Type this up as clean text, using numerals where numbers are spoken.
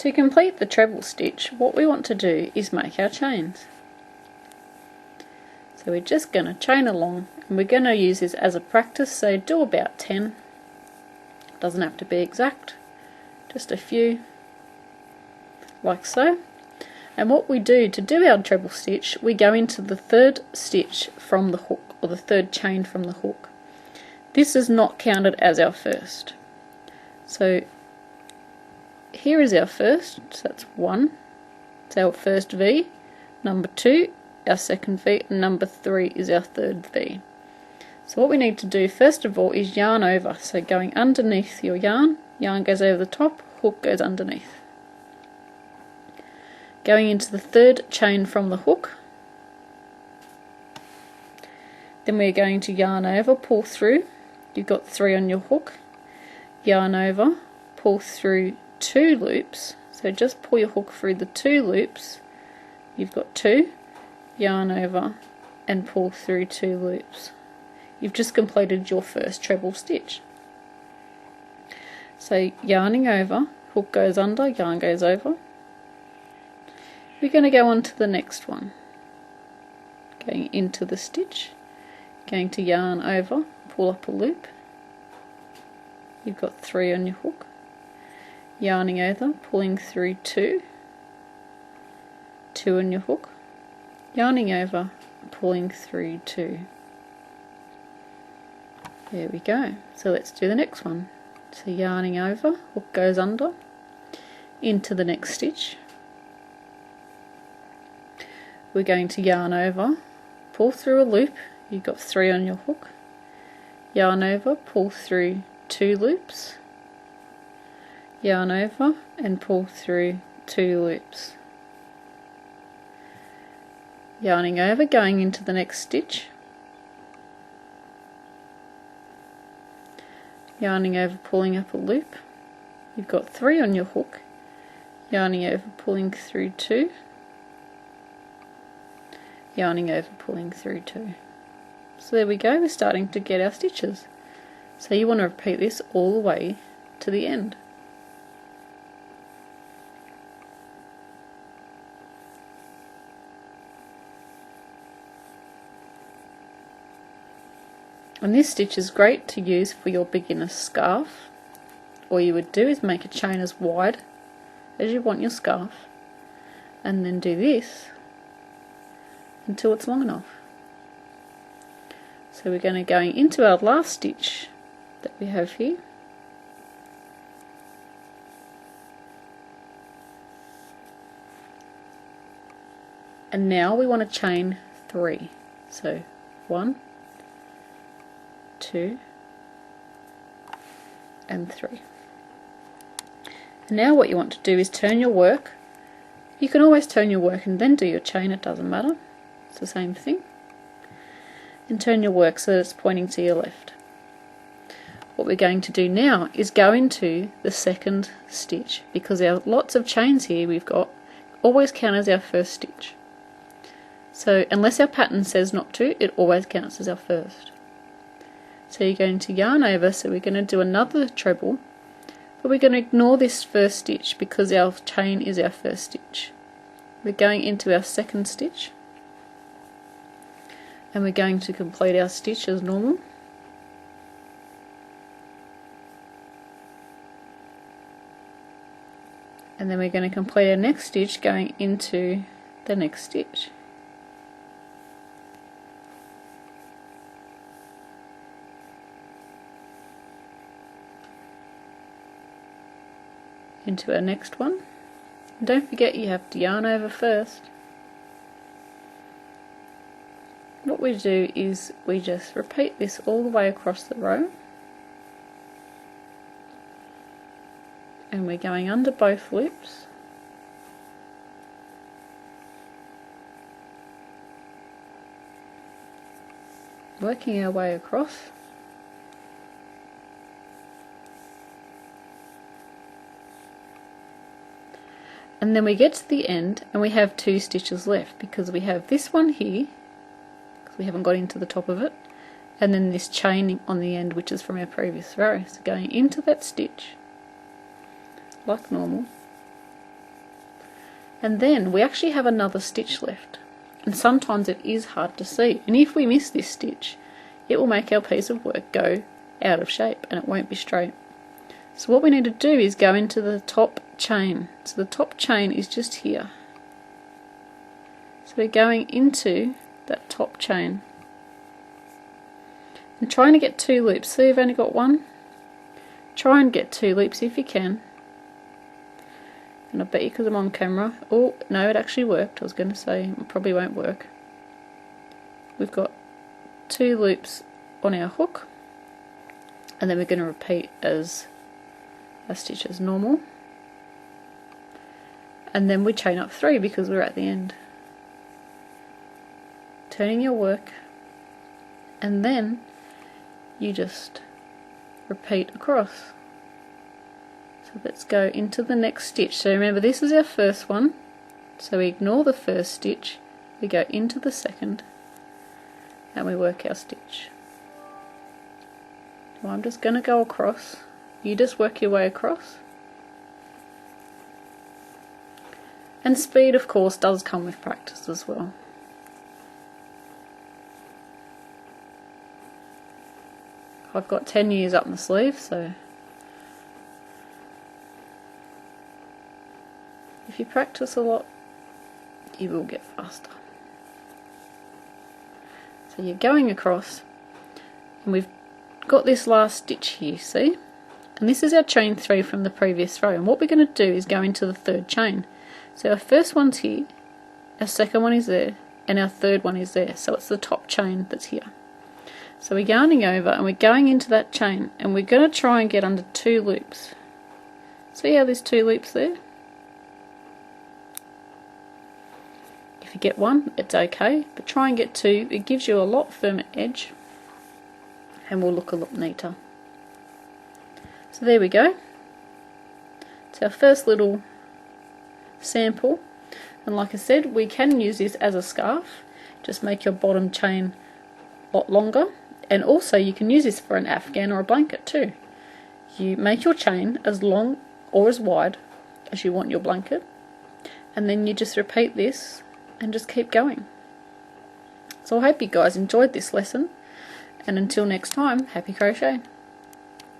To complete the treble stitch, what we want to do is make our chains. So we're just going to chain along, and we're going to use this as a practice, so do about 10. Doesn't have to be exact, just a few, like so. And what we do to do our treble stitch, we go into the third stitch from the hook, or the third chain from the hook. This is not counted as our first. So here is our first, so that's 1, it's our first V, number 2, our second V, and number 3 is our third V. So what we need to do first of all is yarn over, so going underneath your yarn goes over the top, hook goes underneath. Going into the third chain from the hook, then we're going to yarn over, pull through, you've got 3 on your hook, yarn over, pull through 2 loops, so just pull your hook through the 2 loops, you've got 2, yarn over and pull through 2 loops. You've just completed your first treble stitch. So yarning over, hook goes under, yarn goes over. We're going to go on to the next one. Going into the stitch, going to yarn over, pull up a loop. You've got 3 on your hook. Yarning over, pulling through 2, 2 on your hook, yarning over, pulling through 2. There we go. So let's do the next one. So yarning over, hook goes under, into the next stitch. We're going to yarn over, pull through a loop, you've got 3 on your hook, yarn over, pull through 2 loops, yarn over and pull through 2 loops. Yarning over, going into the next stitch, yarning over, pulling up a loop, you've got 3 on your hook, yarning over, pulling through 2, yarning over, pulling through 2. So there we go, we're starting to get our stitches. So you want to repeat this all the way to the end. And this stitch is great to use for your beginner scarf. All you would do is make a chain as wide as you want your scarf, and then do this until it's long enough. So we're going to go into our last stitch that we have here. And now we want to chain 3. So 1, 2 and 3. And now what you want to do is turn your work. You can always turn your work and then do your chain, it doesn't matter, it's the same thing. And turn your work so that it's pointing to your left. What we're going to do now is go into the second stitch, because our lots of chains here we've got always count as our first stitch. So unless our pattern says not to, it always counts as our first. So you're going to yarn over, so we're going to do another treble, but we're going to ignore this first stitch because our chain is our first stitch. We're going into our second stitch, and we're going to complete our stitch as normal. And then we're going to complete our next stitch going into the next stitch. Into our next one. And don't forget you have to yarn over first. What we do is we just repeat this all the way across the row, and we're going under both loops, working our way across. And then we get to the end and we have 2 stitches left, because we have this one here, because we haven't got into the top of it, and then this chain on the end, which is from our previous row. So going into that stitch like normal, And then we actually have another stitch left, and sometimes it is hard to see, and if we miss this stitch it will make our piece of work go out of shape and it won't be straight. So what we need to do is go into the top chain. So the top chain is just here. So we're going into that top chain and trying to get 2 loops. See, you've only got 1. Try and get 2 loops if you can. And I bet you, because I'm on camera, oh no, it actually worked. I was going to say it probably won't work. We've got 2 loops on our hook, and then we're going to repeat as a stitch as normal, and then we chain up 3 because we're at the end. Turning your work, and then you just repeat across. So let's go into the next stitch. So remember, this is our first one, so we ignore the first stitch, we go into the second, and we work our stitch. So I'm just going to go across, you just work your way across. And speed, of course, does come with practice as well. I've got 10 years up my sleeve, so if you practice a lot, you will get faster. So you're going across, and we've got this last stitch here, see? And this is our chain 3 from the previous row, and what we're going to do is go into the 3rd chain. So our first one's here, our second one is there, and our 3rd one is there, so it's the top chain that's here. So we're yarning over and we're going into that chain, and we're going to try and get under 2 loops. See how there's 2 loops there? If you get 1, it's okay, but try and get 2. It gives you a lot firmer edge and will look a lot neater. So there we go. It's our first little sample, and like I said, we can use this as a scarf. Just make your bottom chain a lot longer, and also you can use this for an afghan or a blanket too. You make your chain as long or as wide as you want your blanket, and then you just repeat this and just keep going. So I hope you guys enjoyed this lesson, and until next time, happy crocheting.